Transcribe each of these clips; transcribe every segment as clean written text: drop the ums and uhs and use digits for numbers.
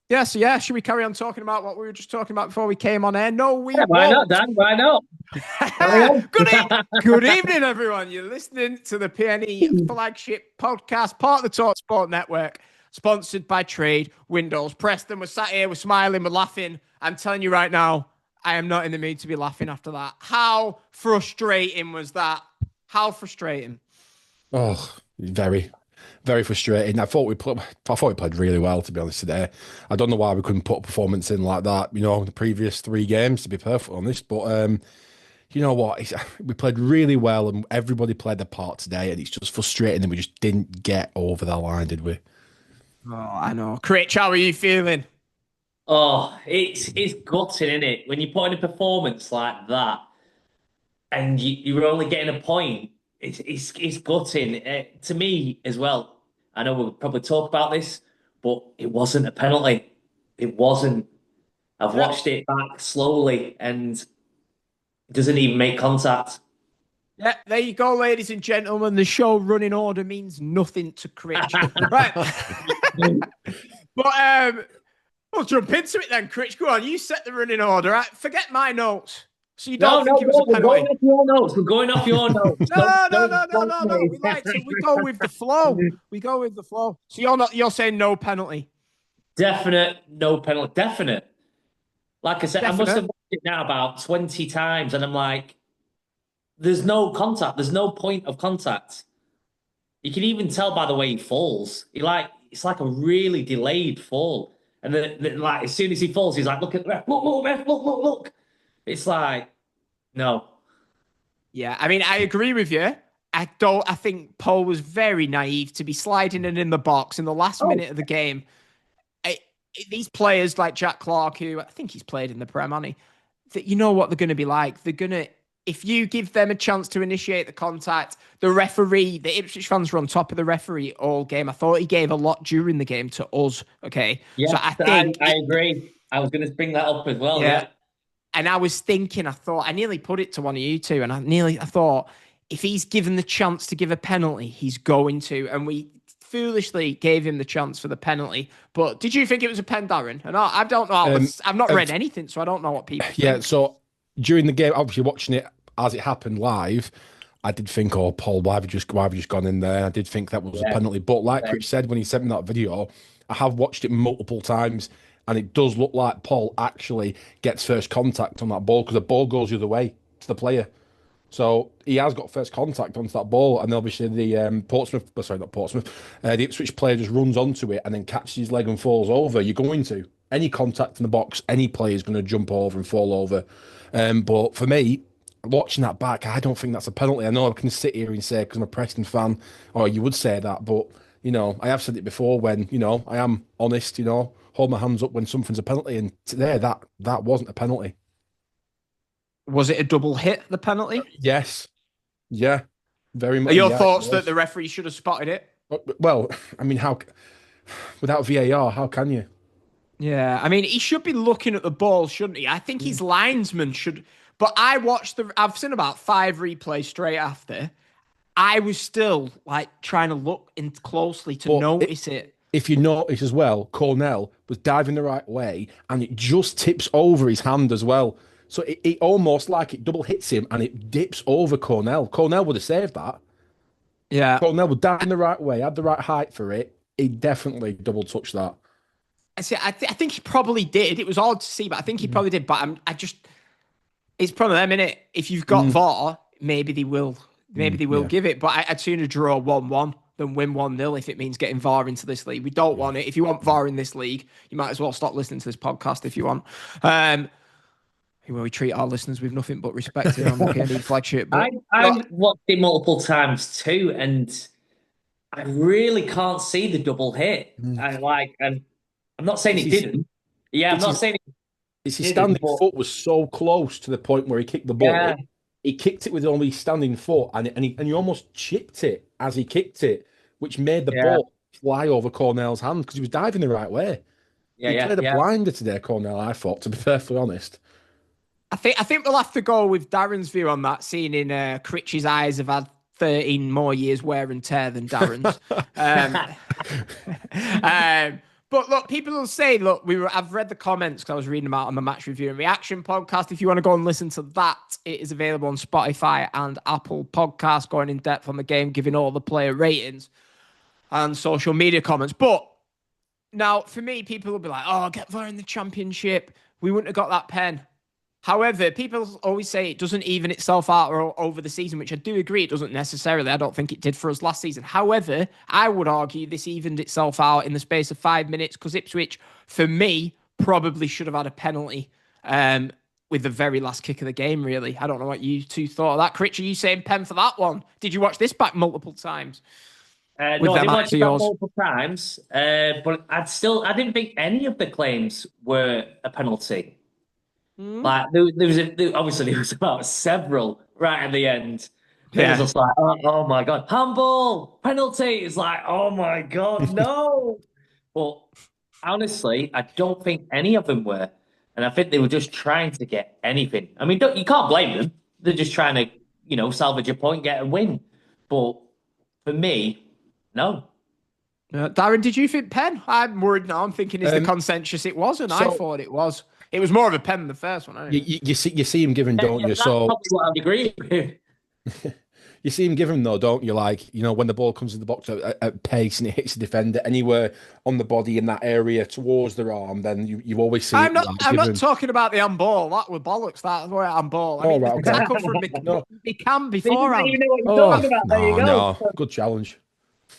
Yeah, so should we carry on talking about what we were just talking about before we came on air? No, we Why won't. not, Dan? Why not? Good evening, everyone. You're listening to the PNE Flagship Podcast, part of the Talk Sport Network, sponsored by Trade Windows. Preston, we're sat here, we're smiling, we're laughing. I'm telling you right now, I am not in the mood to be laughing after that. How frustrating was that? How frustrating? Oh, very, very frustrating. I thought we played really well, to be honest, today. I don't know why we couldn't put a performance in like that, the previous 3 games, to be perfectly honest. But you know what? We played really well and everybody played their part today, and it's just frustrating that we just didn't get over the line, did we? Oh, I know. Critch, how are you feeling? Oh, it's gutting, isn't it? When you put in a performance like that and you're only getting a point, it's gutting. To me as well, I know we'll probably talk about this, but it wasn't a penalty. It wasn't. I've watched it back slowly and it doesn't even make contact. Yeah, there you go, ladies and gentlemen. The show running order means nothing to Critch. Right. But we'll jump into it then, Critch. Go on, you set the running order. Right? Forget my notes. So you don't think it was a penalty? We're going off your notes. No. We go with the flow. We go with the flow. So you're saying no penalty? Definite no penalty. Definite. Like I said, I must have watched it now about 20 times, and I'm like, there's no contact. There's no point of contact. You can even tell by the way he falls. It's like a really delayed fall. And then like as soon as he falls, he's like, look at the ref, look, ref, look. It's like, no. Yeah, I mean, I agree with you. I think Paul was very naive to be sliding it in the box in the last minute of the game. These players like Jack Clark, who I think he's played in the Prem, hasn't he? That you know what they're going to be like. They're going to, if you give them a chance to initiate the contact, the referee, the Ipswich fans were on top of the referee all game. I thought he gave a lot during the game to us. Okay. Yeah, so I agree. I was going to bring that up as well. Yeah. And I was thinking, I nearly put it to one of you two, and I thought, if he's given the chance to give a penalty, he's going to. And we foolishly gave him the chance for the penalty. But did you think it was a pen, Darren? And I don't know. I've not read anything, so I don't know what people think. Yeah, so during the game, obviously watching it as it happened live, I did think, oh, Paul, why have you just gone in there? I did think that was a penalty. But like Rich said, when he sent me that video, I have watched it multiple times, and it does look like Paul actually gets first contact on that ball because the ball goes the other way to the player. So he has got first contact onto that ball, and obviously the the Ipswich player just runs onto it and then catches his leg and falls over. You're going to any contact in the box, any player is going to jump over and fall over. But for me, watching that back, I don't think that's a penalty. I know I can sit here and say, because I'm a Preston fan, or you would say that, but I have said it before when I am honest. Hold my hands up when something's a penalty, and today that wasn't a penalty. Was it a double hit, the penalty? Yes. Yeah. Very much. Are your thoughts that the referee should have spotted it? Well, I mean, without VAR, how can you? Yeah. I mean, he should be looking at the ball, shouldn't he? I think his linesman should. But I've seen about 5 replays straight after. I was still trying to look in closely to notice it. If you notice as well, Cornell was diving the right way and it just tips over his hand as well. So it almost like it double hits him and it dips over Cornell. Cornell would have saved that. Yeah. Cornell would dive in the right way, had the right height for it. He definitely double touched that. I think he probably did. It was odd to see, but I think he probably did. But it's probably them, innit? If you've got VAR, maybe they will give it. But I'd sooner draw 1-1 than win 1-0 if it means getting VAR into this league. We don't want it. If you want VAR in this league, you might as well stop listening to this podcast if you want. Where we treat our listeners with nothing but respect here on the PNE Flagship. But I watched it multiple times too, and I really can't see the double hit. And I'm not saying he didn't. Yeah, I'm not saying it. His standing foot was so close to the point where he kicked the ball. Yeah. He kicked it with only standing foot, and he almost chipped it as he kicked it, which made the ball fly over Cornell's hand because he was diving the right way. He played a blinder today, Cornell, I thought, to be perfectly honest. I think we'll have to go with Darren's view on that, seeing in Critch's eyes have had 13 more years wear and tear than Darren's. But look, people will say, look, I've read the comments because I was reading about on the Match Review and Reaction podcast. If you want to go and listen to that, it is available on Spotify and Apple Podcasts, going in depth on the game, giving all the player ratings and social media comments. But now, for me, people will be like, oh, get VAR in the Championship. We wouldn't have got that pen. However, people always say it doesn't even itself out over the season, which I do agree it doesn't necessarily. I don't think it did for us last season. However, I would argue this evened itself out in the space of 5 minutes because Ipswich, for me, probably should have had a penalty with the very last kick of the game, really. I don't know what you two thought of that. Critch, are you saying pen for that one? Did you watch this back multiple times? No, I didn't watch it multiple times, but I didn't think any of the claims were a penalty. Like obviously there was about several right at the end. It was just like, oh my god, handball, penalty. It's like, oh my god, no. But honestly, I don't think any of them were, and I think they were just trying to get anything. I mean, you can't blame them. They're just trying to, salvage a point, get a win. But for me, no. Darren, did you think pen? I'm worried now. I'm thinking is the consensus it was, and I thought it was. It was more of a pen than the first one. Anyway. You see him giving, don't you? That's probably what I'd agree with. You see him giving, though, don't you? Like, when the ball comes in the box at pace and it hits the defender anywhere on the body in that area towards their arm, then you always see. I'm not talking about the handball. That was bollocks. That was handball. I mean, right, okay. Tackle from McCann beforehand. You know what you're talking about. There you go. No, good challenge.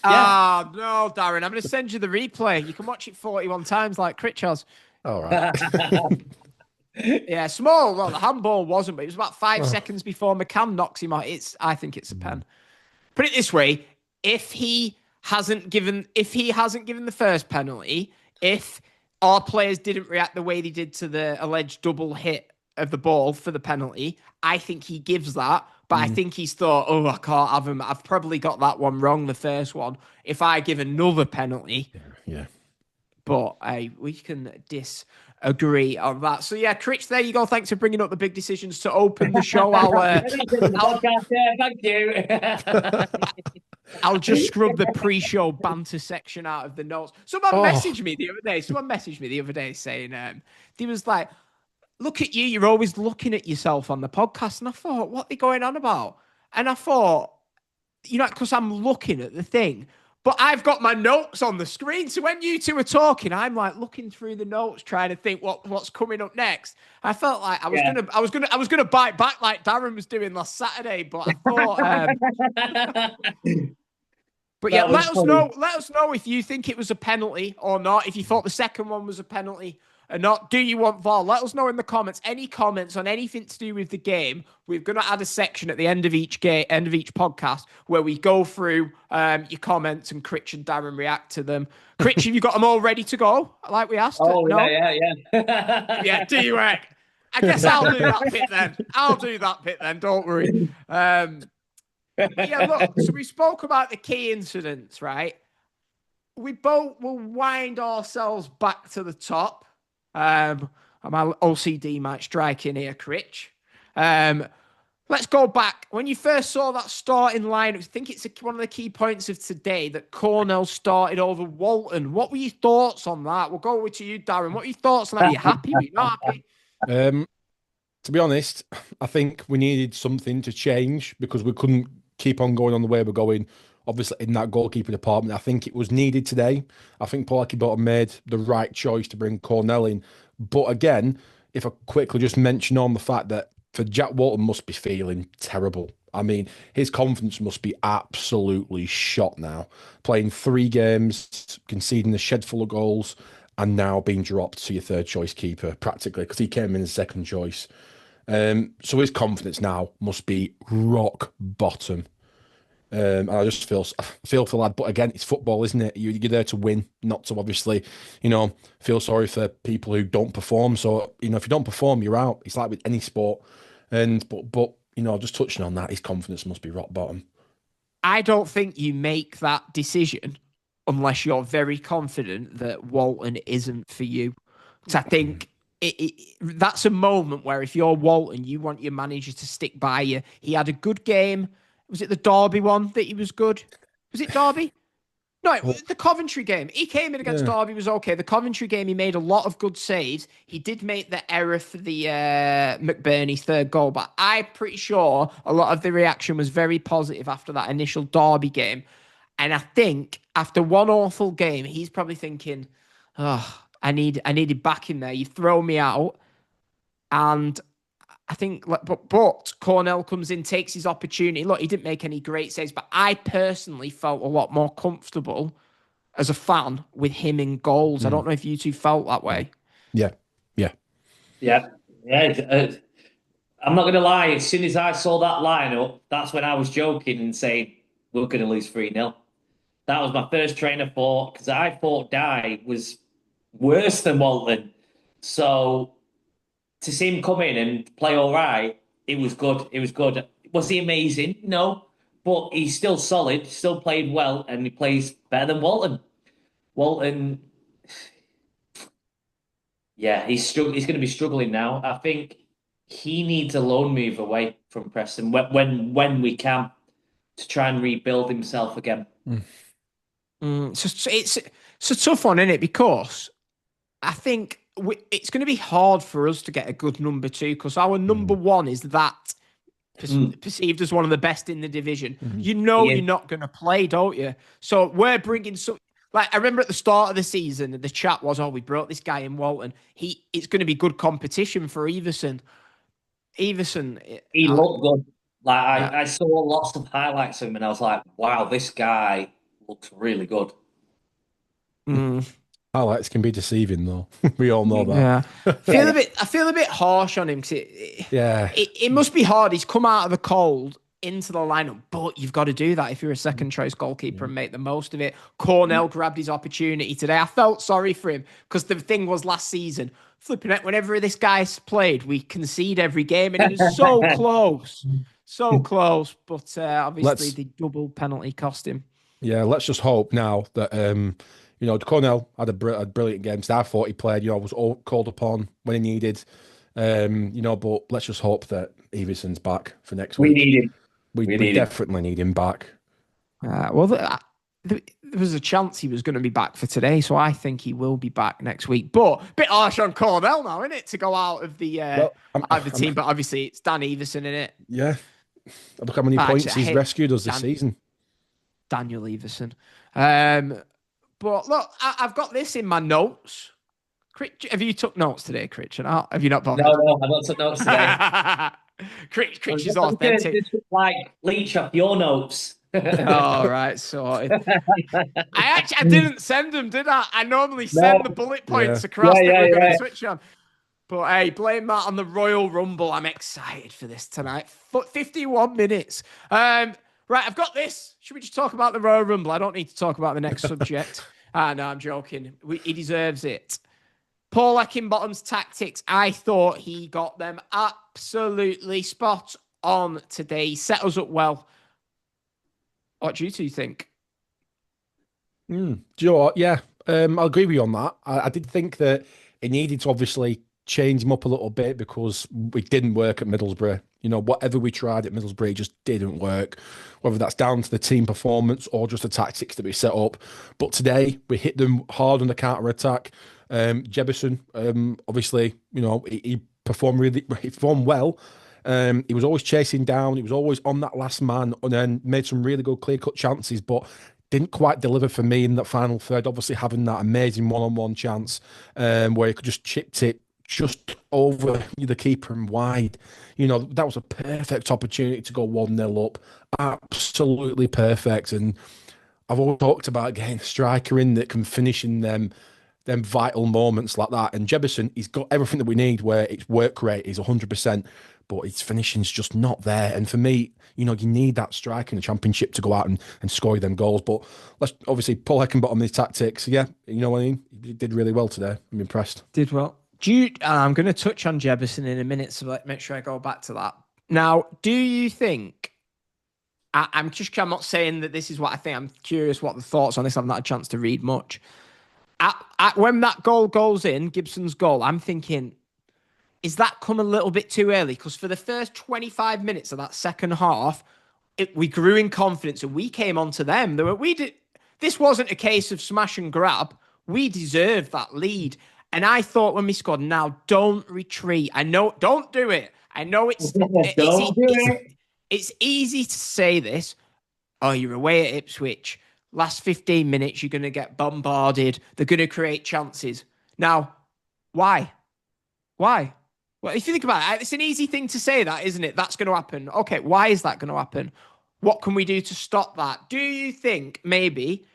No, Darren. I'm going to send you the replay. You can watch it 41 times like Critch has. All right. Yeah, small. Well, the handball wasn't, but it was about 5 seconds before McCann knocks him out. I think it's a pen. Put it this way: if he hasn't given the first penalty, if our players didn't react the way they did to the alleged double hit of the ball for the penalty, I think he gives that. But I think he's thought, oh, I can't have him. I've probably got that one wrong, the first one. If I give another penalty, yeah. But we can disagree on that. So, yeah, Critch, there you go. Thanks for bringing up the big decisions to open the show. Thank you. I'll just scrub the pre-show banter section out of the notes. Someone messaged me the other day saying, he was like, look at you. You're always looking at yourself on the podcast. And I thought, what are they going on about? And I thought, because I'm looking at the thing. But I've got my notes on the screen, so when you two are talking, I'm like looking through the notes, trying to think what's coming up next. I felt like I was gonna bite back like Darren was doing last Saturday, but I thought. But yeah, let us know if you think it was a penalty or not. If you thought the second one was a penalty or not. Do you want VAR? Let us know in the comments. Any comments on anything to do with the game? We're going to add a section at the end of each podcast where we go through your comments and Critch and Darren react to them. Critch, have you got them all ready to go? Like we asked. Oh, no? yeah. Yeah, do you, Eric? I guess I'll do that bit then. Don't worry. Yeah, look, so we spoke about the key incidents, right? We both will wind ourselves back to the top. My OCD might strike in here, Critch. Let's go back. When you first saw that starting line, I think it's one of the key points of today that Cornell started over Walton. What were your thoughts on that? We'll go over to you, Darren. What were your thoughts on that? Are you happy? Are you not happy? To be honest, I think we needed something to change because we couldn't keep on going on the way we're going. Obviously, in that goalkeeper department, I think it was needed today. I think Paul Heckingbottom made the right choice to bring Cornell in. But again, if I quickly just mention on the fact that for Jack Walton must be feeling terrible. I mean, his confidence must be absolutely shot now. Playing 3 games, conceding a shed full of goals, and now being dropped to your third choice keeper, practically, because he came in as second choice. So his confidence now must be rock bottom. And I just feel for the lad. But again, it's football, isn't it? You're there to win, not to obviously, feel sorry for people who don't perform. So, if you don't perform, you're out. It's like with any sport. But just touching on that, his confidence must be rock bottom. I don't think you make that decision unless you're very confident that Walton isn't for you. Because I think that's a moment where if you're Walton, you want your manager to stick by you. He had a good game. Was it the Derby one that he was good? Was it Derby? No, the Coventry game. He came in against Derby, was okay. The Coventry game, he made a lot of good saves. He did make the error for the McBurney third goal, but I'm pretty sure a lot of the reaction was very positive after that initial Derby game. And I think after one awful game, he's probably thinking, oh, I needed back in there. You throw me out. And I think, but Cornell comes in, takes his opportunity. Look, he didn't make any great saves, but I personally felt a lot more comfortable as a fan with him in goals. I don't know if you two felt that way. Yeah. I'm not going to lie. As soon as I saw that lineup, that's when I was joking and saying, we're going to lose 3-0. That was my first train of thought, because I thought Dye was worse than Walton. So to see him come in and play all right, it was good. It was good. Was he amazing? No. But he's still solid, still played well, and he plays better than Walton. Walton, yeah, he's going to be struggling now. I think he needs a loan move away from Preston when we can, to try and rebuild himself again. So it's a tough one, isn't it? Because I think it's going to be hard for us to get a good number 2, because our number 1 is that perceived as one of the best in the division. You know you're not going to play, don't you? So we're bringing some. Like, I remember at the start of the season, the chat was, we brought this guy in Walton. It's going to be good competition for Everson. He looked good. Like, I saw lots of highlights of him, and I was like, wow, this guy looks really good. Highlights can be deceiving, though. We all know that. Yeah. I feel a bit harsh on him. It must be hard. He's come out of the cold into the lineup, but you've got to do that if you're a second choice goalkeeper and make the most of it. Cornell grabbed his opportunity today. I felt sorry for him, because the thing was last season, flipping it, whenever this guy's played, we concede every game, and it was so close. So close, but obviously the double penalty cost him. Yeah, let's just hope now that Cornell had a brilliant game. So I thought he played, was called upon when he needed, but let's just hope that Everson's back for next week. We need him. We definitely need him back. There was a chance he was going to be back for today, so I think he will be back next week. But a bit harsh on Cornell now, isn't it, to go out of the team? But obviously it's Dan Everson, in it. Yeah. Look how many points he's rescued us this season. Daniel Everson. But look, I've got this in my notes. Have you took notes today, Critch? Have you not bothered? No, I don't took notes today. Critch is authentic. Like, leech off your notes. All right, sorry. I didn't send them, did I? I normally send the bullet points across that we're going to switch on. But hey, blame that on the Royal Rumble. I'm excited for this tonight. 51 minutes. Right, I've got this. Should we just talk about the Royal Rumble? I don't need to talk about the next subject. No, I'm joking. He deserves it. Paul Heckingbottom's tactics, I thought he got them absolutely spot on today. He set us up well. What do you two think? Do you know what? Yeah, I'll agree with you on that. I did think that it needed to obviously change him up a little bit, because it didn't work at Middlesbrough. Whatever we tried at Middlesbrough, it just didn't work. Whether that's down to the team performance or just the tactics that we set up. But today, we hit them hard on the counter-attack. Jebison, obviously, he performed well. He was always chasing down. He was always on that last man, and then made some really good clear-cut chances, but didn't quite deliver for me in that final third. Obviously, having that amazing one-on-one chance where he could just chipped it just over the keeper and wide. That was a perfect opportunity to go 1-0 up. Absolutely perfect. And I've always talked about getting a striker in that can finish in them vital moments like that. And Jebison, he's got everything that we need, where its work rate is 100%, but his finishing's just not there. And for me, you need that striker in the Championship to go out and score them goals. But let's obviously Paul Heckingbottom, his tactics. Yeah, you know what I mean? He did really well today. I'm impressed. Did well. I'm going to touch on Jebison in a minute, so make sure I go back to that. Now, do you think, I'm not saying that this is what I think, I'm curious what the thoughts on this, I've not had a chance to read much. When that goal goes in, Gibson's goal, I'm thinking, is that come a little bit too early? Because for the first 25 minutes of that second half, we grew in confidence and we came onto them. This wasn't a case of smash and grab. We deserved that lead. And I thought when we scored, now don't retreat. I know, don't do it. I know it's easy to say this. Oh, you're away at Ipswich. Last 15 minutes, you're going to get bombarded. They're going to create chances. Now, why? Why? Well, if you think about it, it's an easy thing to say that, isn't it? That's going to happen. Okay, why is that going to happen? What can we do to stop that? Do you think maybe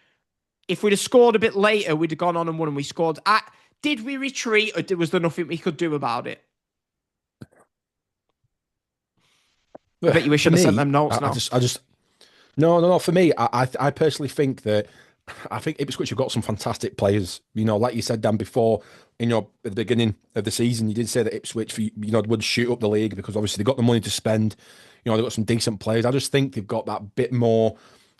if we'd have scored a bit later, we'd have gone on and won and we scored? Did we retreat or was there nothing we could do about it? I bet you we should have sent them notes now. No. For me, I personally think that Ipswich have got some fantastic players. You know, like you said, Dan, before, at the beginning of the season, you did say that Ipswich, would shoot up the league because obviously they've got the money to spend. They've got some decent players. I just think they've got that bit more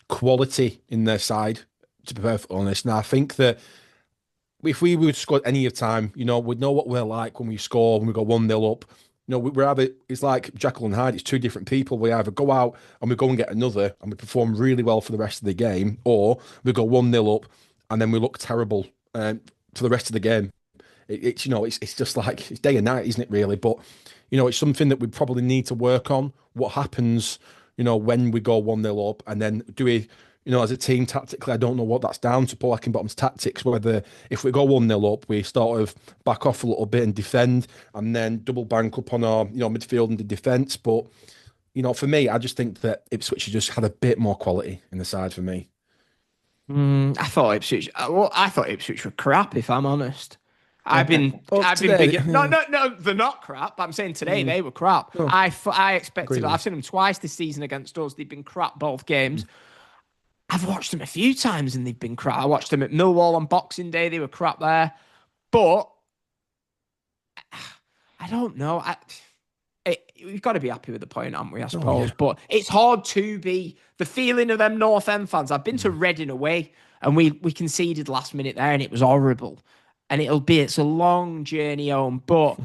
quality in their side, to be perfectly honest. And I think that if we would score any of time, we'd know what we're like when we score, when we go 1-0 up. It's like Jekyll and Hyde. It's two different people. We either go out and we go and get another and we perform really well for the rest of the game, or we go 1-0 up and then we look terrible for the rest of the game. It's just like, it's day and night, isn't it, really? But, it's something that we probably need to work on. What happens, when we go 1-0 up, and then do we, as a team tactically, I don't know what that's down to Paul Heckingbottom's tactics, whether if we go 1-0 up, we sort of back off a little bit and defend and then double bank up on our, midfield and the defence. But, for me, I just think that Ipswich just had a bit more quality in the side for me. I thought Ipswich were crap, if I'm honest. I've been big. No, they're not crap. I'm saying today they were crap. Oh, I expected. I've seen them twice this season against us. They've been crap both games. I've watched them a few times and they've been crap. I watched them at Millwall on Boxing Day. They were crap there. But I don't know. We've got to be happy with the point, haven't we, I suppose? Oh, yeah. But it's hard to be the feeling of them North End fans. I've been to Reading away and we conceded last minute there and it was horrible. And it's a long journey home. But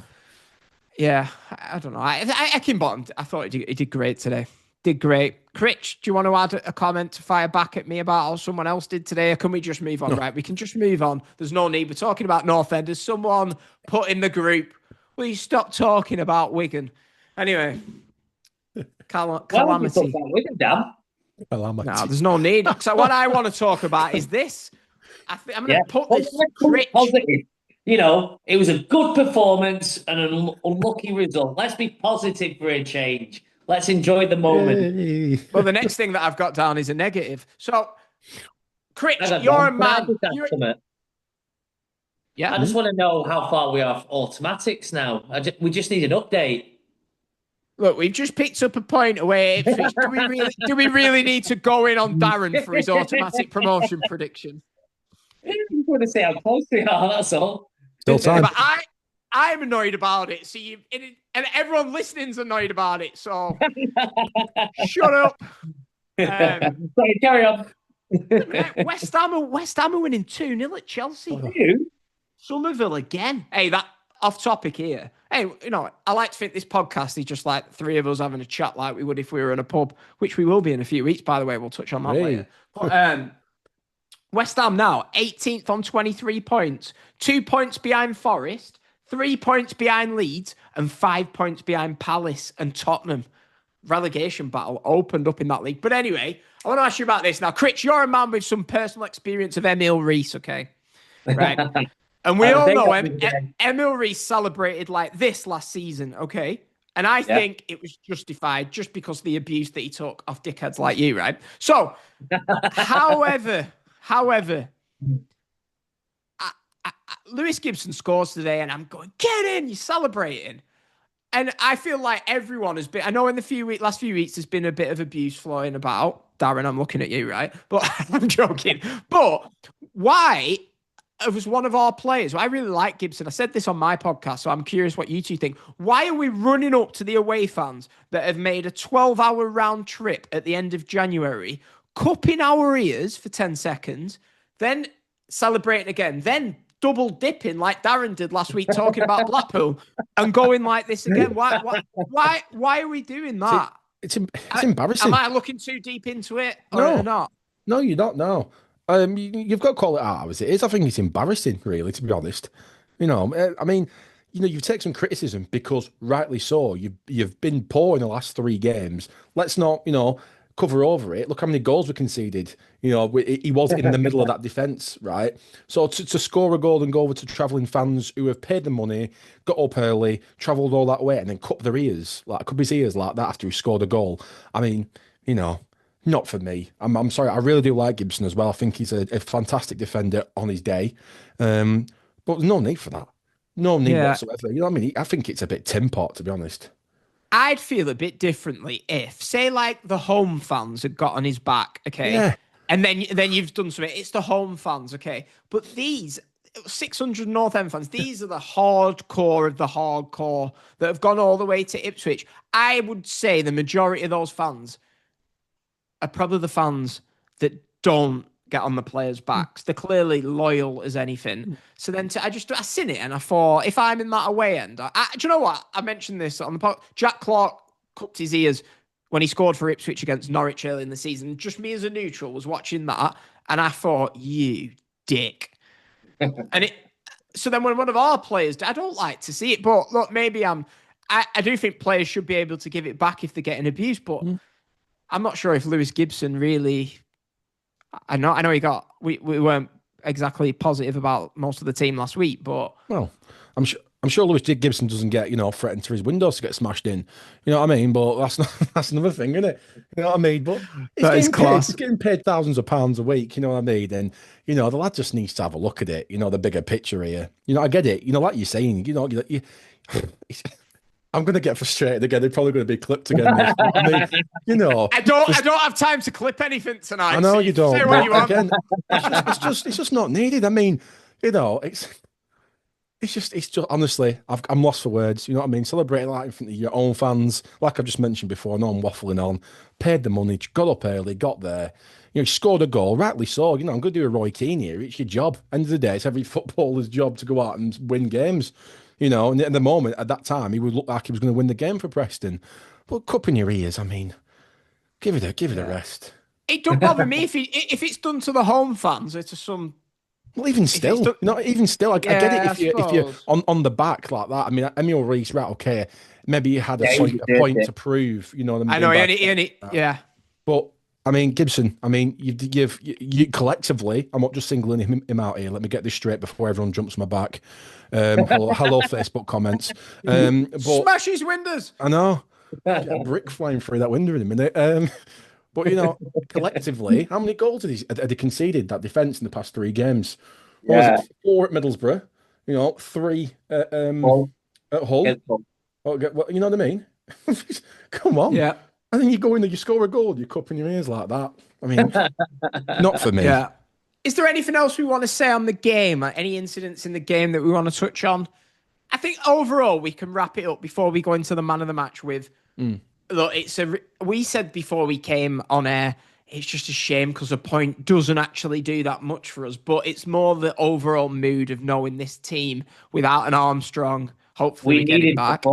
yeah, I don't know. Heckingbottom, I thought he did great today. Did great. Critch, do you want to add a comment to fire back at me about how someone else did today? Or can we just move on? No. Right, we can just move on. There's no need. We're talking about North End. There's someone put in the group, will you stop talking about Wigan? Anyway, calamity. Wigan, Dan. Calamity. No, there's no need. So what I want to talk about is this. I'm going to put this positive. It was a good performance and an unlucky result. Let's be positive for a change. Let's enjoy the moment. Hey. Well, the next thing that I've got down is a negative. So, Critch, you're a man. Yeah, I just want to know how far we are off automatics now. We just need an update. Look, we've just picked up a point away at Ipswich. Do we really need to go in on Darren for his automatic promotion prediction? I just want to see how close we are, that's all. Still time. But I'm annoyed about it. So and everyone listening's annoyed about it. So shut up. Sorry, carry on. West Ham are winning 2-0 at Chelsea. Somerville again. Hey, that off topic here. Hey, I like to think this podcast is just like three of us having a chat like we would if we were in a pub, which we will be in a few weeks, by the way. We'll touch on that later. But, West Ham now, 18th on 23 points. 2 points behind Forest, 3 points behind Leeds, and 5 points behind Palace and Tottenham. Relegation battle opened up in that league. But anyway, I want to ask you about this. Now, Critch, you're a man with some personal experience of Emil Rees, okay? Right. And we all know Emil Rees celebrated like this last season, okay? And I think it was justified just because of the abuse that he took off dickheads like you, right? So, however, Lewis Gibson scores today and I'm going, get in, you're celebrating. And I feel like everyone has been, I know in the last few weeks there's been a bit of abuse flowing about. Darren, I'm looking at you, right? But I'm joking. But why was one of our players, I really like Gibson. I said this on my podcast, so I'm curious what you two think. Why are we running up to the away fans that have made a 12-hour round trip at the end of January, cupping our ears for 10 seconds, then celebrating again, then double dipping like Darren did last week talking about Blackpool and going like this again? Why are we doing that? It's embarrassing. Am I looking too deep into it or not? No, you're not, no. You've got to call it out as it is. I think it's embarrassing, really, to be honest. I mean, you've taken some criticism because, rightly so, you've been poor in the last 3 games. Let's not, cover over it. Look how many goals we conceded. He was in the middle of that defence, right? So to score a goal and go over to travelling fans who have paid the money, got up early, travelled all that way, and then cup his ears like that after he scored a goal. I mean, not for me. I'm sorry. I really do like Gibson as well. I think he's a fantastic defender on his day. But there's no need for that. No need whatsoever. You know what I mean? I think it's a bit tin pot, to be honest. I'd feel a bit differently if, say, like the home fans had got on his back, okay? Yeah. And then you've done something. It's the home fans, okay? But these 600 North End fans, these are the hardcore of the hardcore that have gone all the way to Ipswich. I would say the majority of those fans are probably the fans that don't get on the players' backs. They're clearly loyal as anything. So then I seen it and I thought, if I'm in that away end, do you know what? I mentioned this on the pod. Jack Clark cupped his ears when he scored for Ipswich against Norwich early in the season. Just me as a neutral was watching that and I thought, you dick. So then when one of our players, I don't like to see it, but look, maybe I do think players should be able to give it back if they're getting abused, but I'm not sure if Lewis Gibson really... I know we weren't exactly positive about most of the team last week, but I'm sure Lewis Gibson doesn't get threatened to his windows to get smashed in. You know what I mean? But that's another thing, isn't it? You know what I mean? But he's getting paid thousands of pounds a week. You know what I mean? And the lad just needs to have a look at it. The bigger picture here. I get it. Like you're saying. I'm going to get frustrated again. They're probably going to be clipped again. I mean, I don't have time to clip anything tonight. I know you don't. Say what you want. Again, it's just not needed. I mean, it's just honestly, I'm lost for words. You know what I mean? Celebrating that in front of your own fans, like I've just mentioned before. I know I'm waffling on. Paid the money, got up early, got there. Scored a goal, rightly so. I'm going to do a Roy Keane here. It's your job. End of the day, it's every footballer's job to go out and win games. And at the moment, at that time, he would look like he was going to win the game for Preston. But cupping your ears, I mean, give it a rest. It don't bother me if it's done to the home fans or to some. Well, even still, I get it if you're on the back like that. I mean, Emil Rees, right? Okay, maybe you had a point to prove. You know what I mean? I know, yeah. But I mean, Gibson. I mean, you collectively. I'm not just singling him out here. Let me get this straight before everyone jumps my back. Hello, Facebook comments. But smash his windows. I know. Get a brick flying through that window in a minute. But collectively, how many goals had he conceded that defence in the past 3 games? Was it 4 at Middlesbrough? 3 at Hull. You know what I mean? Come on. Yeah. And then you go in there, you score a goal, you cup in your ears like that. I mean, not for me. Yeah. Is there anything else we want to say on the game? Any incidents in the game that we want to touch on? I think overall we can wrap it up before we go into the man of the match with. Look, we said before we came on air, it's just a shame because a point doesn't actually do that much for us. But it's more the overall mood of knowing this team without an Armstrong. Hopefully we get it back.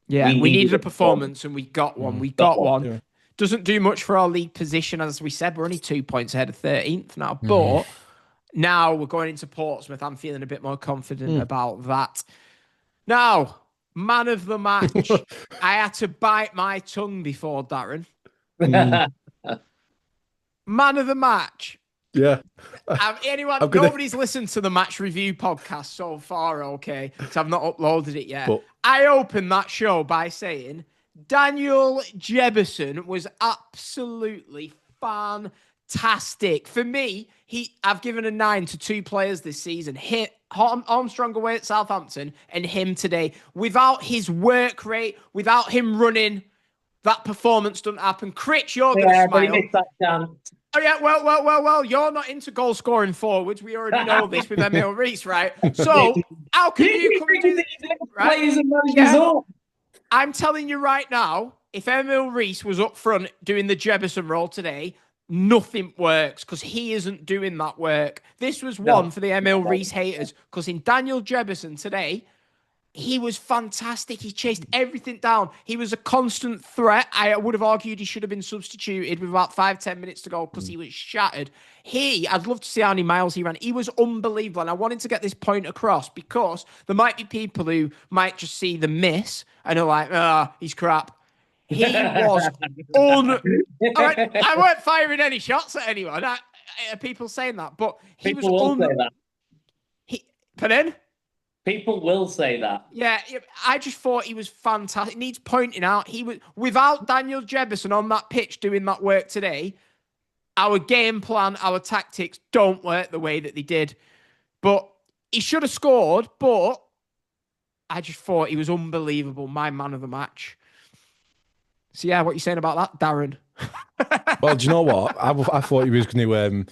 Yeah, we needed a performance and we got one. We got one. Yeah. Doesn't do much for our league position, as we said. We're only 2 points ahead of 13th now. But now we're going into Portsmouth. I'm feeling a bit more confident about that. Now, man of the match. I had to bite my tongue before, Darren. Man of the match. Yeah. Nobody's listened to the match review podcast so far, okay? Because I've not uploaded it yet. But I opened that show by saying Daniel Jebison was absolutely fantastic. For me, I've given a 9 to 2 players this season. Armstrong away at Southampton and him today. Without his work rate, without him running, that performance doesn't happen. Critch, you're going to smile. But he missed that chance. Oh, yeah, well, you're not into goal-scoring forwards. We already know this with Emil Rees, right? So, how can you come and do this? Right? I'm telling you right now, if Emil Rees was up front doing the Jebison role today, nothing works because he isn't doing that work. This was one for the Emil Rees haters because in Daniel Jebison today, he was fantastic. He chased everything down. He was a constant threat. I would have argued he should have been substituted with about 5-10 minutes to go because he was shattered. I'd love to see how many miles he ran. He was unbelievable. And I wanted to get this point across because there might be people who might just see the miss and are like, he's crap. He was I weren't firing any shots at anyone. People saying that, but people will say that. Pardon? People will say that. Yeah, I just thought he was fantastic. It needs pointing out. He was without Daniel Jebison on that pitch doing that work today. Our game plan, our tactics don't work the way that they did. But he should have scored. But I just thought he was unbelievable. My man of the match. So yeah, what are you saying about that, Darren? Well, do you know what? I thought he was going to.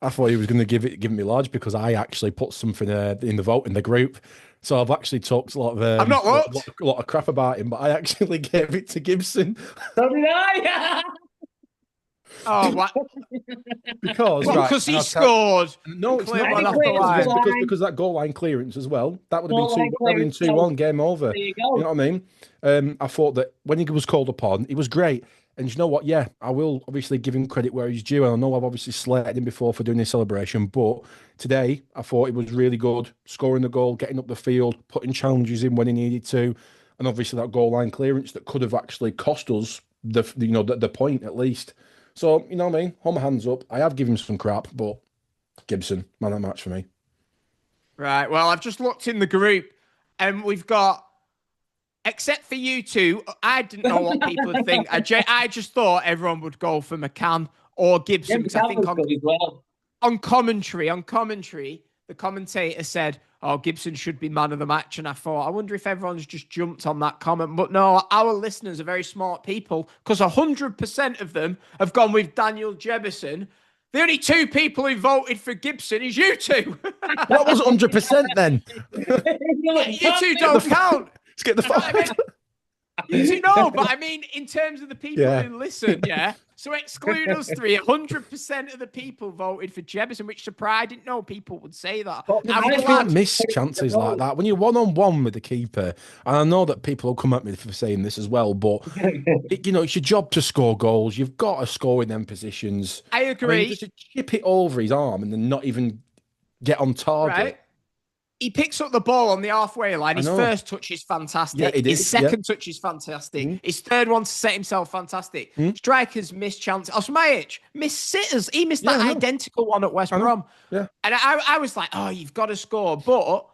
I thought he was going to give me large because I actually put something in the vote in the group. So I've actually talked a lot of I've not looked. a lot of crap about him, but I actually gave it to Gibson. So did I. Oh, what? Because he scored. No, it's not. Because that goal line clearance as well. That would have been 2-1, game over. There you go. You know what I mean? I thought that when he was called upon, he was great. And you know what? Yeah, I will obviously give him credit where he's due. And I know I've obviously slated him before for doing this celebration, but today I thought he was really good, scoring the goal, getting up the field, putting challenges in when he needed to, and obviously that goal line clearance that could have actually cost us the point at least. So you know what I mean? Hold my hands up. I have given him some crap, but Gibson, man of the match for me. Right. Well, I've just looked in the group, and we've got. Except for you two, I didn't know what people would think. I just thought everyone would go for McCann or Gibson. Yeah, I think on commentary, the commentator said, Gibson should be man of the match. And I thought, I wonder if everyone's just jumped on that comment. But no, our listeners are very smart people because 100% of them have gone with Daniel Jebison. The only two people who voted for Gibson is you two. That was 100% then. You two don't count. Let's get the fight. You two know, but I mean, in terms of the people who listen, so exclude us three, 100% of the people voted for Jebison, which surprised. I didn't know people would say that. I can't miss chances like that. When you're one-on-one with the keeper, and I know that people will come at me for saying this as well, but it's your job to score goals. You've got to score in them positions. I agree. Just to chip it over his arm and then not even get on target. Right. He picks up the ball on the halfway line. His first touch is fantastic. Yeah, his second touch is fantastic. His third one to set himself, fantastic. Strikers missed chances. Osmajic missed sitters. He missed that identical one at West Brom. Yeah. And I was like, you've got to score. But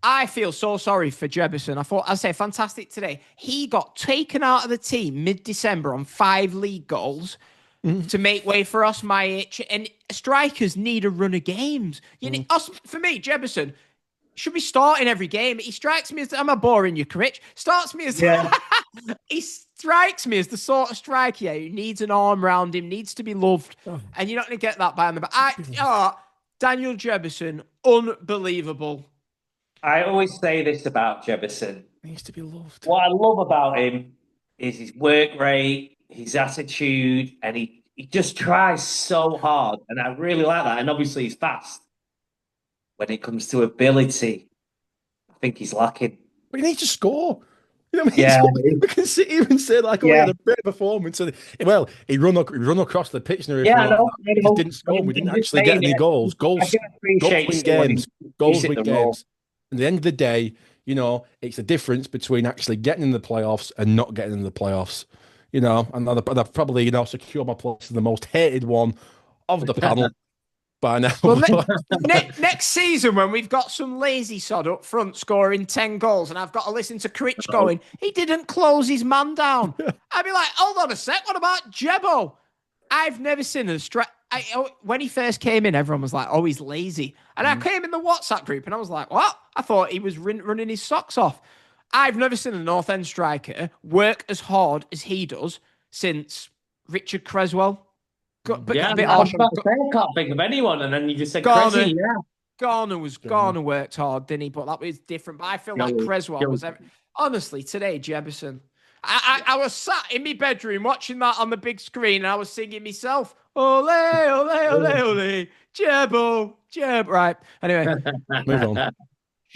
I feel so sorry for Jebison. I say fantastic today. He got taken out of the team mid-December on 5 league goals. To make way for Osmajic, and strikers need a run of games. For me, Jebison should be starting every game. He strikes me as I'm a boring you, Rich. He strikes me as the sort of striker who needs an arm around him, needs to be loved, and you're not going to get that by him. But Daniel Jebison, unbelievable. I always say this about Jebison. He needs to be loved. What I love about him is his work rate, his attitude, and he just tries so hard, and I really like that. And obviously he's fast. When it comes to ability, I think he's lacking. But he needs to score. You know what I mean? We can sit here and say he had a great performance. Well, he run across the pitch and he didn't score. We didn't actually get any goals. Goals win games. Goals win games. At the end of the day, it's the difference between actually getting in the playoffs and not getting in the playoffs. And I've probably, secured my place as the most hated one of the panel by now. Well, next season, when we've got some lazy sod up front scoring 10 goals and I've got to listen to Critch going, he didn't close his man down. I'd be like, hold on a sec, what about Jebo? I've never seen a when he first came in, everyone was like, he's lazy. And I came in the WhatsApp group and I was like, what? I thought he was running his socks off. I've never seen a North End striker work as hard as he does since Richard Creswell. I can't think of anyone, and then you just said Cressy. Garner worked hard, didn't he? But that was different. But I feel like Creswell was... Honestly, today, Jebison, I was sat in my bedroom watching that on the big screen, and I was singing myself, ole, ole, ole, ole, Jebo. Right, anyway. Move on.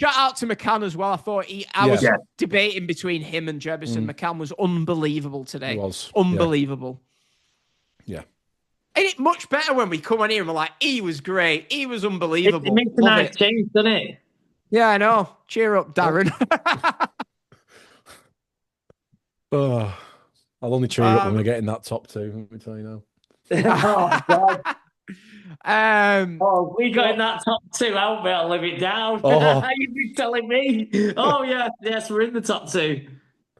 Shout out to McCann as well. I was debating between him and Jebison. McCann was unbelievable today. He was. Unbelievable. Yeah. Ain't it much better when we come on here and we're like, he was great. He was unbelievable. It makes a nice change, doesn't it? Yeah, I know. Cheer up, Darren. Oh, I'll only cheer up when we get in that top two, let me tell you now. Oh, God. We got in that top two, haven't we? I'll live it down. Oh. You've been telling me. Oh, yeah. Yes, we're in the top two.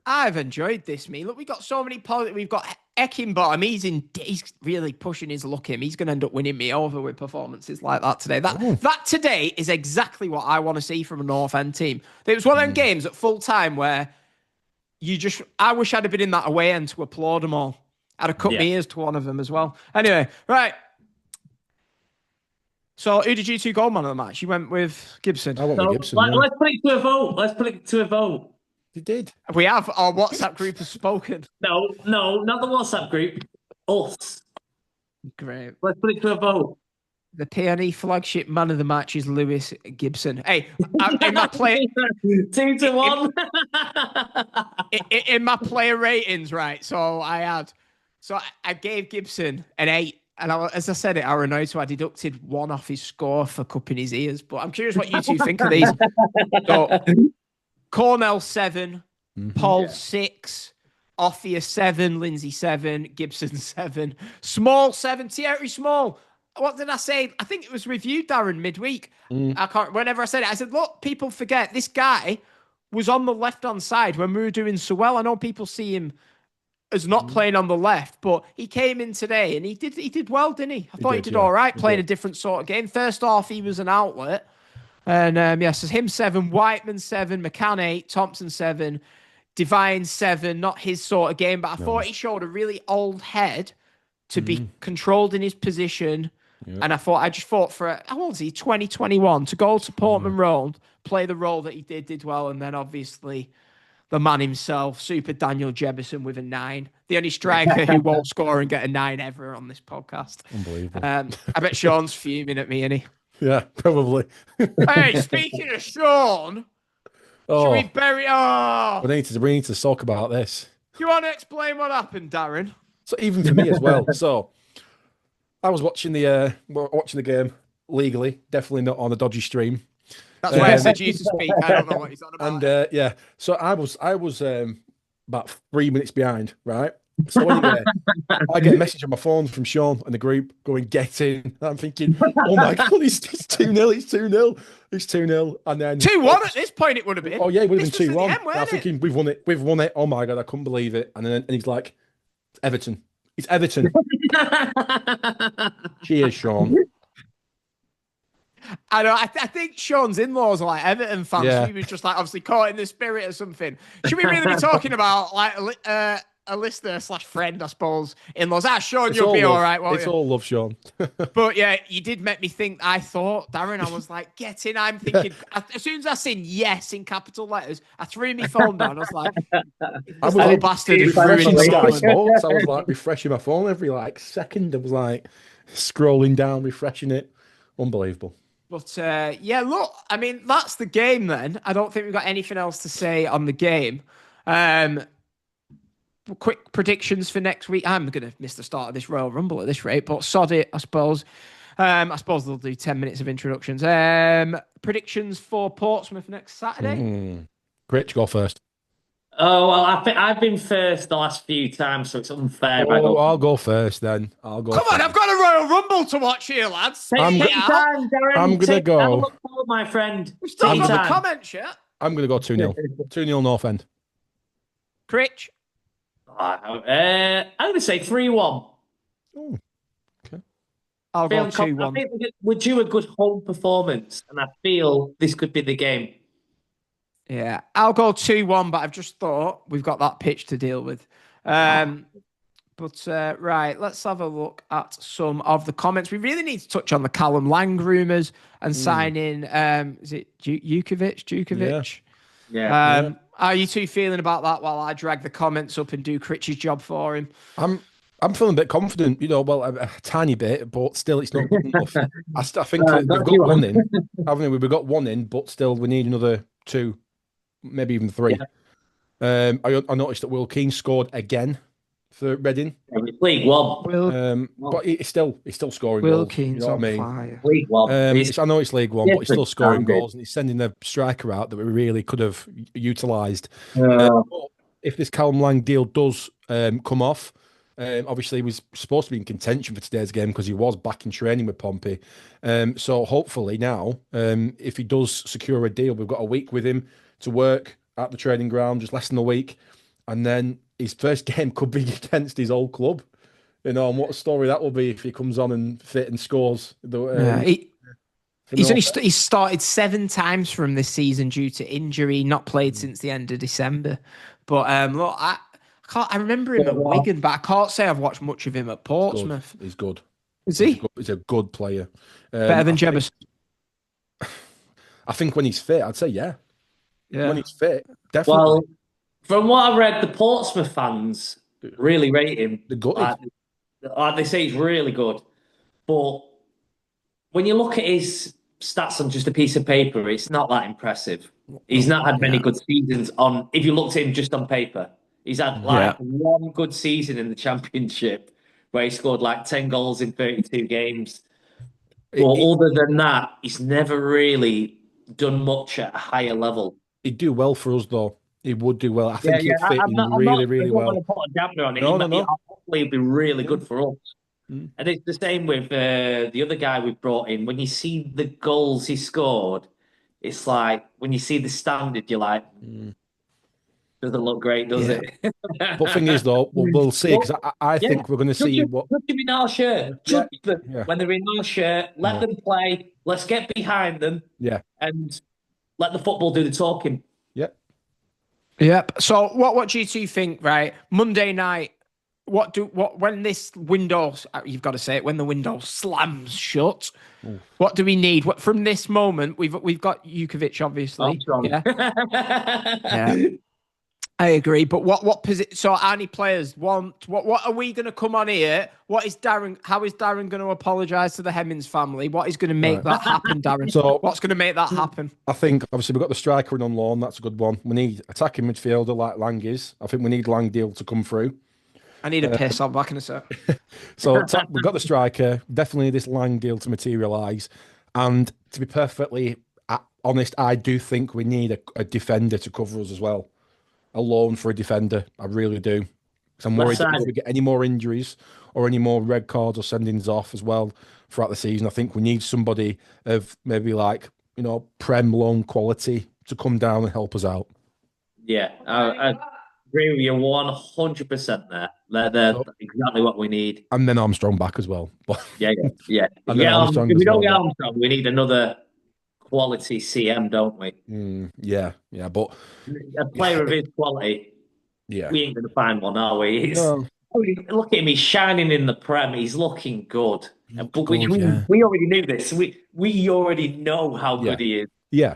I've enjoyed this, me. Look, we got so many positive. We've got Heckingbottom. He's really pushing his luck in. He's going to end up winning me over with performances like that today. That today is exactly what I want to see from a North End team. It was one of them games at full time where I wish I'd have been in that away end to applaud them all. I'd have cut my ears to one of them as well. Anyway, right. So who did you two goal man of the match? You went with Gibson. I went with Gibson. Let's put it to a vote. You did. We have. Our WhatsApp group has spoken. No, not the WhatsApp group. Us. Great. Let's put it to a vote. The PNE flagship man of the match is Lewis Gibson. Hey, in my 2-1. In my player ratings, right? So I gave Gibson an 8. And as I said it, I annoyed, so I deducted 1 off his score for cupping his ears. But I'm curious what you two think of these. So, Cornell 7, Paul 6, Offia 7, Lindsay 7, Gibson 7, Small 7, Thierry Small. What did I say? I think it was reviewed, Darren, midweek. Whenever I said it, I said, look, people forget this guy was on the left-hand side when we were doing so well. I know people see him as not playing on the left, but he came in today and he did well, didn't he? I thought he did all right, playing a different sort of game. First off, he was an outlet. And so him 7, Whiteman 7, McCann 8, Thompson 7, Divine 7, not his sort of game, but I thought he showed a really old head to be controlled in his position. Yep. And I just thought how old is he? 2021 to go to Portman Road, play the role that he did well. And then obviously the man himself, Super Daniel Jebison with a 9. The only striker who won't score and get a 9 ever on this podcast. Unbelievable. I bet Sean's fuming at me, isn't he? Yeah, probably. Hey, speaking of Sean, should we bury... Oh! We need to talk about this. Do you want to explain what happened, Darren? So even for me as well. So I was watching the game legally, definitely not on a dodgy stream. That's why I said you to speak. I don't know what he's on about. And so I was about 3 minutes behind, right? So anyway, I get a message on my phone from Sean and the group going, get in. I'm thinking, oh my God, it's 2-0, it's 2-0, it's 2-0. And then 2-1 at this point it would have been. Oh yeah, it would have been 2-1. I'm thinking, we've won it. Oh my God, I couldn't believe it. And he's like, Everton. It's Everton. Cheers, Sean. I know. I think Sean's in-laws are like Everton fans. Yeah. He was just like obviously caught in the spirit or something. Should we really be talking about like a listener / friend, I suppose, in-laws? Sean, you'll be all right, won't you? It's all love, Sean. But yeah, you did make me think. I thought, Darren, I was like, get in. I'm thinking, as soon as I seen yes in capital letters, I threw my phone down. I was like, this little bastard is ruining Sky Sports. I was like refreshing my phone every second. I was like scrolling down, refreshing it. Unbelievable. But look, I mean, that's the game then. I don't think we've got anything else to say on the game. Quick predictions for next week. I'm going to miss the start of this Royal Rumble at this rate, but sod it, I suppose. I suppose they'll do 10 minutes of introductions. Predictions for Portsmouth next Saturday? Rich, go first. Oh, well, I've been first the last few times, so it's unfair. I'll go first then. Come on, I've got a Royal Rumble to watch here, lads. I'm going to go. Have a look forward, my friend. We've still got the comments yet. I'm going to go 2-0. 2-0 North End. Critch? I'm going to say 3-1. Oh, okay. I'll go 2-1. I think we're due a good home performance, and I feel this could be the game. Yeah, I'll go 2-1, but I've just thought we've got that pitch to deal with. Right, let's have a look at some of the comments. We really need to touch on the Callum Lang rumours and signing, is it Djukovic? Yeah. How are you two feeling about that while I drag the comments up and do Critch's job for him? I'm I'm feeling a bit confident, well, a tiny bit, but still, it's not good enough. I think we've got one in, haven't we? We've got one in, but still, we need another 2, maybe even 3. Yeah. I noticed that Will Keane scored again for Reading. League One. But he's still scoring Will goals. Keane's on fire. League One. I know it's League One, but he's still scoring goals, and he's sending a striker out that we really could have utilised. If this Callum Lang deal does come off, obviously he was supposed to be in contention for today's game because he was back in training with Pompey. So hopefully now, if he does secure a deal, we've got a week with him to work at the training ground, just less than a week, and then his first game could be against his old club. And what a story that will be if he comes on and fit and scores. He's started 7 times from this season due to injury, not played since the end of December. But look, I remember him at Wigan, but I can't say I've watched much of him at Portsmouth. He's good. Is he? He's a good player. Better than Jebbers? I think when he's fit, I'd say yeah. When he's fit, definitely. Well, from what I read, the Portsmouth fans really rate him. They're good. Like they say, he's really good. But when you look at his stats on just a piece of paper, it's not that impressive. He's not had many good seasons if you looked at him just on paper. He's had one good season in the Championship where he scored 10 goals in 32 games. But other than that, he's never really done much at a higher level. He'd do well for us, though. He would do well. I think he'd fit in really well. I'm not going to put a damper on it. Hopefully, he'd be really good for us. And it's the same with the other guy we brought in. When you see the goals he scored, it's like when you see the standard, you're like, doesn't look great, does it? But thing is, though, we'll see, because I think we're going to see what. Put them in our shirt. When they're in our shirt, let them play. Let's get behind them. Yeah. And let the football do the talking. Yep. So what do you two think, right? Monday night, when this window, you've got to say it, when the window slams shut, what do we need? From this moment, we've got Jukovic, obviously. Yeah. I agree, but what position? So, any players want? What are we going to come on here? What is Darren? How is Darren going to apologise to the Hemmings family? What is going to make that happen, Darren? So, what's going to make that happen? I think obviously we've got the striker in on loan. That's a good one. We need attacking midfielder like Lang is. I think we need Lang deal to come through. I need a piss. I'll be back in a sec. So we've got the striker. Definitely this Lang deal to materialise. And to be perfectly honest, I do think we need a defender to cover us as well. A loan for a defender. I really do. Because I'm worried that if we get any more injuries or any more red cards or sendings off as well throughout the season, I think we need somebody of maybe Prem loan quality to come down and help us out. Yeah, I agree with you 100% there. They're exactly what we need. And then Armstrong back as well. Yeah. If we don't get Armstrong, we need another quality CM, don't we? Yeah, but a player of his quality, we ain't going to find one, are we? Look at him, he's shining in the Prem, he's looking good. But we already knew this. We already know how good he is. Yeah.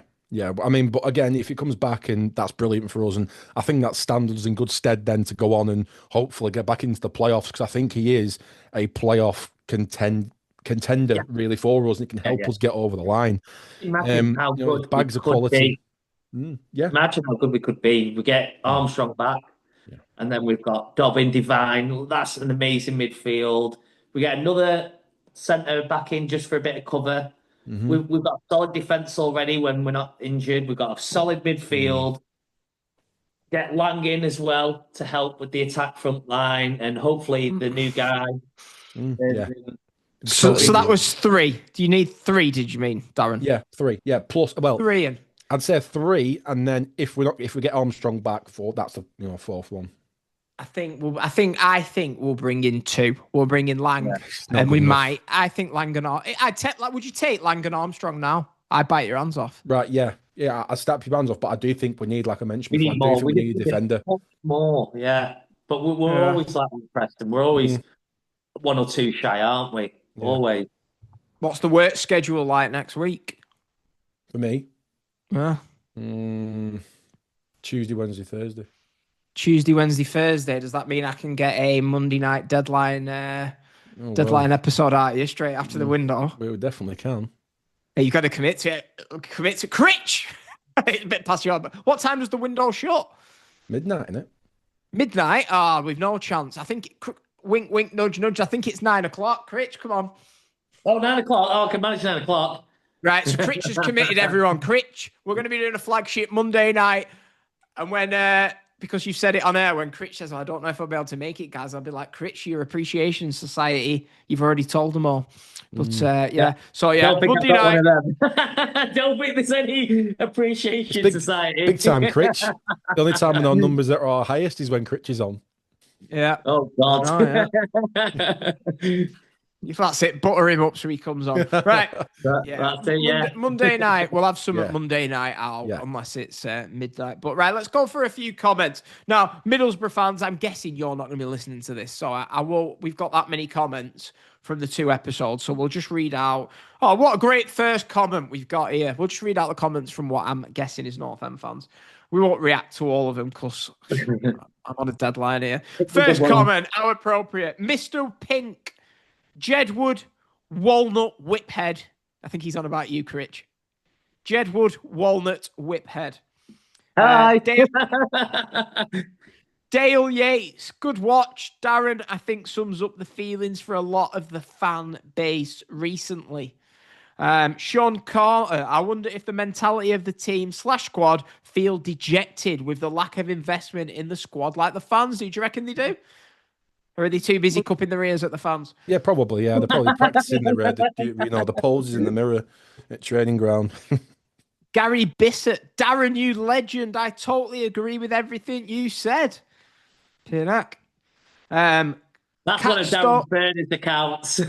I mean, but again, if he comes back, and that's brilliant for us, and I think that stands us in good stead then to go on and hopefully get back into the playoffs, because I think he is a playoff contender really for us, and it can help us get over the line. Imagine how good bags of quality. Imagine how good we could be. We get Armstrong back, and then we've got Dobbin, Divine. That's an amazing midfield. We get another centre back in just for a bit of cover. We've got a solid defence already when we're not injured. We've got a solid midfield. Get Lang in as well to help with the attack front line, and hopefully the new guy. So that was 3. Do you need 3? Did you mean, Darren? Yeah, 3. Yeah, plus 3 in. I'd say 3, and then if we get Armstrong back, 4. That's the 4th one. I think we'll bring in 2. We'll bring in Lang, and we might. I think Lang and would you take Lang and Armstrong now? I'd bite your hands off. Right? Yeah. I snap your hands off, but I do think we need, like I mentioned, we need a defender. More, yeah. But we're always like Preston. We're always 1 or 2 shy, aren't we? Yeah. Always. What's the work schedule like next week? For me? Yeah. Tuesday, Wednesday, Thursday. Tuesday, Wednesday, Thursday. Does that mean I can get a Monday night deadline episode out of you straight after the window? We definitely can. You've got to commit to it. Commit to Critch. It's a bit past your. What time does the window shut? Midnight, innit? Midnight? We've no chance. I think, wink, wink, nudge, nudge. I think it's 9 o'clock. Critch, come on. Oh, 9 o'clock. Oh, I can manage 9 o'clock. Right, so Critch has committed everyone. Critch, we're going to be doing a flagship Monday night. And when, because you've said it on air, when Critch says, I don't know if I'll be able to make it, guys, I'll be like, Critch, your appreciation society, you've already told them all. But, yeah. So, yeah, Monday night. Don't think there's any appreciation society. Big time Critch. The only time when our numbers are our highest is when Critch is on. Yeah. Oh, God. If that's it, butter him up so he comes on. Right. That's it, yeah. Monday night. We'll have some Monday night out, unless it's midnight. But right, let's go for a few comments. Now, Middlesbrough fans, I'm guessing you're not going to be listening to this. So I will. We've got that many comments from the 2 episodes. So we'll just read out. Oh, what a great first comment we've got here. We'll just read out the comments from what I'm guessing is North End fans. We won't react to all of them because I'm on a deadline here. First comment, how appropriate. Mr. Pink. Jedwood, Walnut, Whiphead. I think he's on about you, Critch. Jedwood, Walnut, Whiphead. Hi. Dale Yates, good watch. Darren, I think, sums up the feelings for a lot of the fan base recently. Sean Carter, I wonder if the mentality of the team / squad feel dejected with the lack of investment in the squad like the fans do. Do you reckon they do? Or are they too busy cupping their ears at the fans? Yeah, probably. Yeah, they're probably practicing the poses in the mirror at training ground. Gary Bissett, Darren, you legend. I totally agree with everything you said. Pinnock. That's one of Darren's Burners accounts.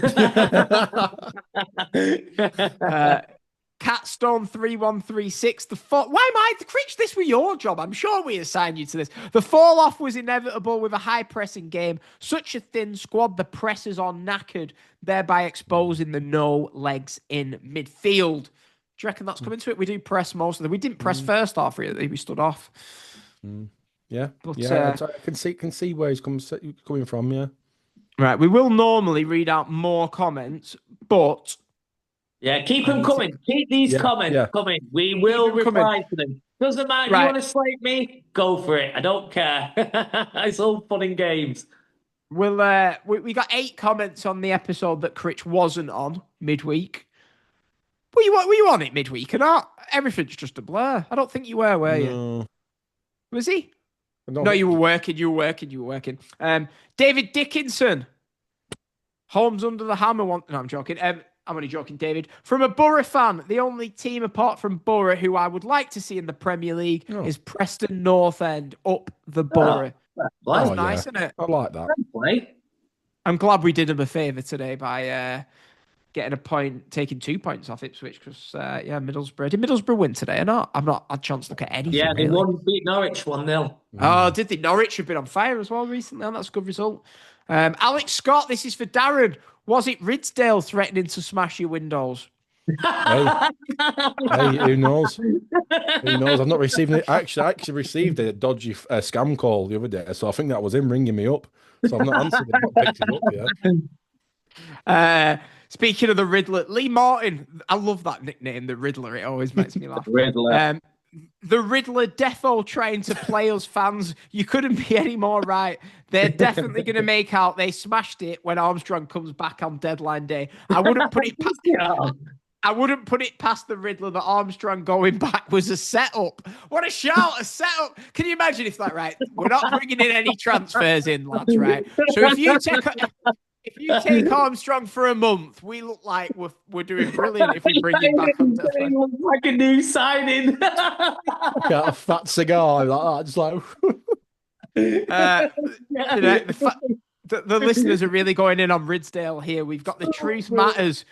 Catstone 3136. Why am I Critch? This was your job. I'm sure we assigned you to this. The fall off was inevitable with a high pressing game. Such a thin squad. The pressers are knackered, thereby exposing the no legs in midfield. Do you reckon that's coming to it? We do press most of them. We didn't press first half, really. We stood off. Yeah, but, I can see where he's coming from. Yeah. Right. We will normally read out more comments, but. Yeah, keep them coming. Keep these comments coming. We will reply to them. Doesn't matter. Right. You want to slate me? Go for it. I don't care. It's all fun and games. We'll we got 8 comments on the episode that Critch wasn't on midweek. Were you on it midweek or not? Everything's just a blur. I don't think you were you? Was he? No, you were working. You were working. David Dickinson. Holmes under the hammer. No, I'm joking. I'm only joking, David. From a Borough fan, the only team apart from Borough who I would like to see in the Premier League is Preston North End up the Borough. That's nice, isn't it? I like that. I'm glad we did him a favour today by getting a point, taking 2 points off Ipswich because, Middlesbrough. Did Middlesbrough win today or not? I've not had a chance to look at anything. Yeah, they beat Norwich 1-0. Oh, did they? Norwich have been on fire as well recently, and that's a good result. Alex Scott, this is for Darren. Was it Ridsdale threatening to smash your windows? Hey, who knows? Who knows? I've not received it. I actually received a dodgy scam call the other day, so I think that was him ringing me up. So I've not answered it, not picked it up yet. Speaking of the Riddler, Lee Martin, I love that nickname, the Riddler. It always makes me laugh. Riddler. The Riddler defo trying to play us fans. You couldn't be any more right. They're definitely going to make out they smashed it when Armstrong comes back on deadline day. I wouldn't put it past the Riddler that Armstrong going back was a setup. What a shout, a setup. Can you imagine if right, we're not bringing in any transfers in, lads, right? So if you take Armstrong for a month, we look like we're doing brilliant if we bring him back on deadline. Looks like a new signing. Got a fat cigar like that, just like... the listeners are really going in on Ridsdale here. We've got the truth matters.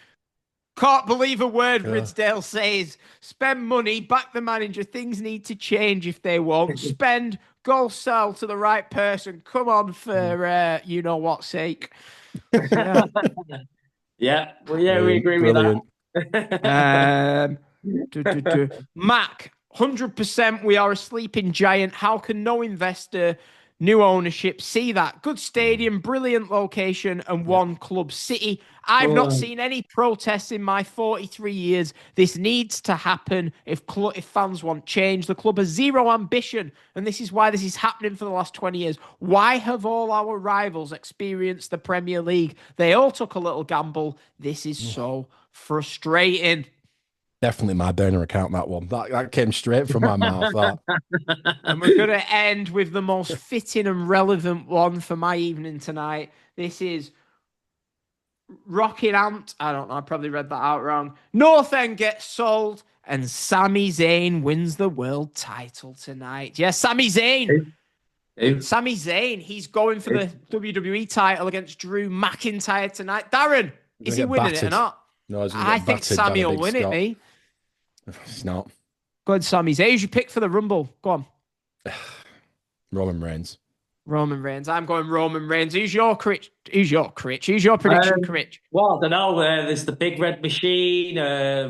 Can't believe a word Ridsdale says. Spend money, back the manager. Things need to change if they won't. Spend, go sell to the right person. Come on for you know what's sake. We agree with that. Mac, 100% we are a sleeping giant. How can no investor new ownership. See that. Good stadium, brilliant location, and one club city. I've not seen any protests in my 43 years. This needs to happen if fans want change. The club has zero ambition, and this is why this is happening for the last 20 years. Why have all our rivals experienced the Premier League? They all took a little gamble. This is so frustrating. Definitely my burner account, that one. That came straight from my mouth, that. And we're going to end with the most fitting and relevant one for my evening tonight. This is Rocking Ant. I don't know. I probably read that out wrong. North End gets sold and Sami Zayn wins the world title tonight. Yeah, Sami Zayn. Sami Zayn. He's going for the WWE title against Drew McIntyre tonight. Darren, is he winning it or not? No, I think Sami will win it, me. It's not. Go ahead, Sami Zayn. Who's your pick for the Rumble? Go on. Roman Reigns. Roman Reigns. I'm going Roman Reigns. Who's your critch? Who's your prediction, Critch? Well, I don't know. There's the Big Red Machine,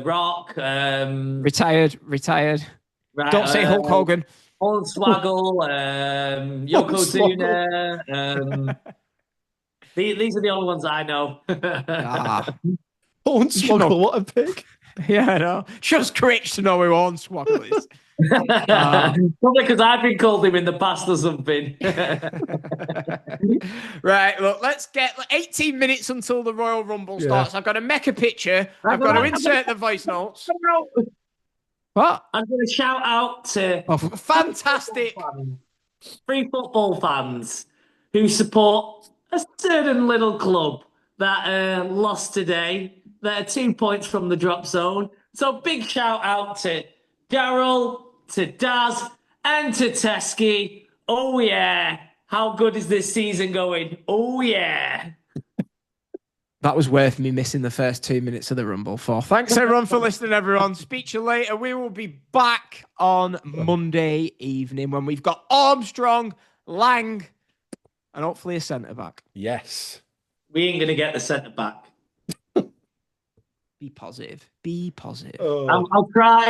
Rock. Retired. Right, Don't say Hulk Hogan. Hornswoggle, Yokozuna. These are the only ones I know. Hornswoggle, what a pick. Yeah, I know. Just Critch to know who Hornswoggle is. Probably because I've been called him in the past or something. Right, look, let's get 18 minutes until the Royal Rumble starts. I've got to make a picture. I've got to insert the voice notes. What? I'm going to shout out to fantastic free football fans who support a certain little club that lost today. They're 2 points from the drop zone. So big shout out to Daryl, to Daz, and to Teskey. Oh, yeah. How good is this season going? Oh, yeah. That was worth me missing the first 2 minutes of the Rumble for. Thanks, everyone, for listening, everyone. Speak to you later. We will be back on Monday evening when we've got Armstrong, Lang, and hopefully a centre-back. Yes. We ain't going to get the centre-back. Be positive. Be positive. I'll try.